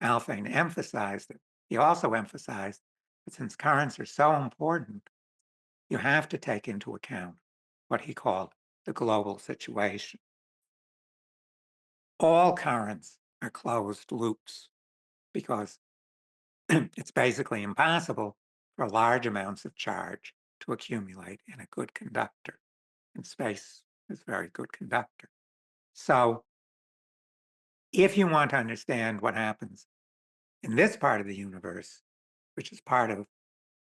Alfven emphasized it. He also emphasized that since currents are so important, you have to take into account what he called the global situation. All currents are closed loops because it's basically impossible for large amounts of charge to accumulate in a good conductor. And space is a very good conductor. So if you want to understand what happens in this part of the universe, which is part of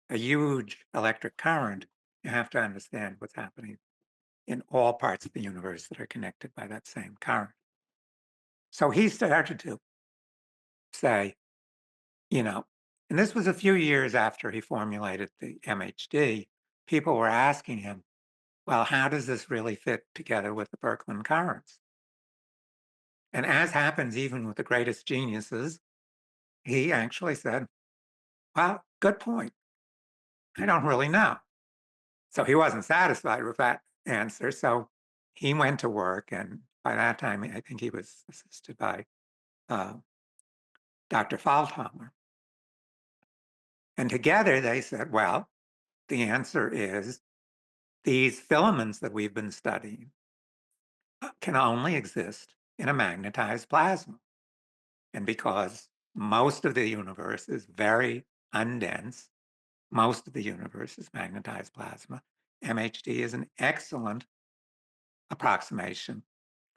a huge electric current, you have to understand what's happening in all parts of the universe that are connected by that same current. So he started to say, and this was a few years after he formulated the MHD, people were asking him, well, how does this really fit together with the Birkeland currents? And as happens even with the greatest geniuses, he actually said, well, good point. I don't really know. So he wasn't satisfied with that answer. So he went to work. And by that time, I think he was assisted by Dr. Falthammer. And together they said, well, the answer is these filaments that we've been studying can only exist in a magnetized plasma. And because most of the universe is very undense, most of the universe is magnetized plasma, MHD is an excellent approximation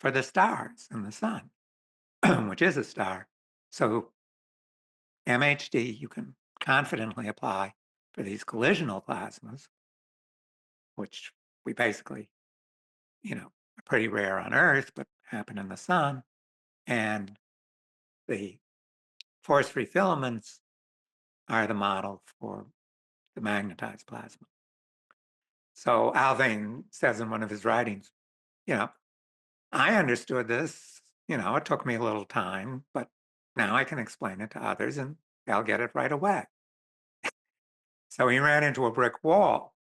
for the stars and the sun, which is a star. So MHD you can confidently apply for these collisional plasmas, which we basically, are pretty rare on Earth, but happen in the sun. And the force-free filaments are the model for the magnetized plasma. So Alfven says in one of his writings, I understood this, it took me a little time, but now I can explain it to others and they'll get it right away. So he ran into a brick wall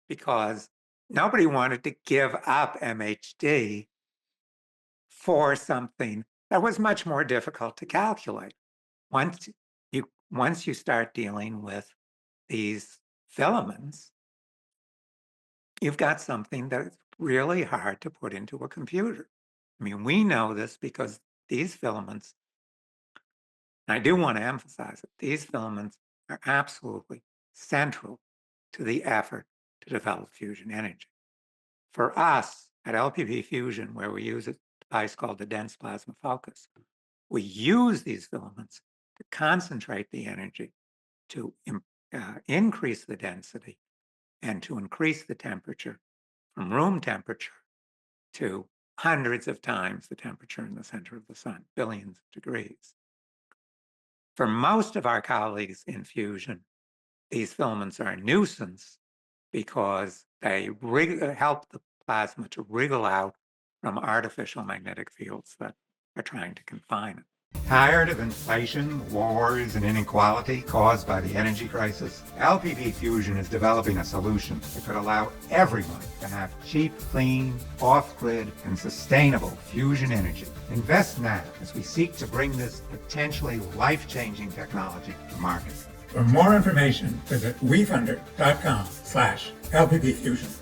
because nobody wanted to give up MHD for something that was much more difficult to calculate. Once you start dealing with these filaments, you've got something that's really hard to put into a computer. I mean, we know this because these filaments, and I do want to emphasize it, these filaments are absolutely central to the effort to develop fusion energy. For us at LPPFusion, where we use a device called the dense plasma focus, we use these filaments to concentrate the energy, to increase the density, and to increase the temperature from room temperature to hundreds of times the temperature in the center of the sun, billions of degrees. For most of our colleagues in fusion, these filaments are a nuisance because they help the plasma to wriggle out from artificial magnetic fields that are trying to confine it. Tired of inflation, wars, and inequality caused by the energy crisis? LPPFusion is developing a solution that could allow everyone to have cheap, clean, off-grid, and sustainable fusion energy. Invest now as we seek to bring this potentially life-changing technology to market. For more information, visit wefunder.com/LPPFusion.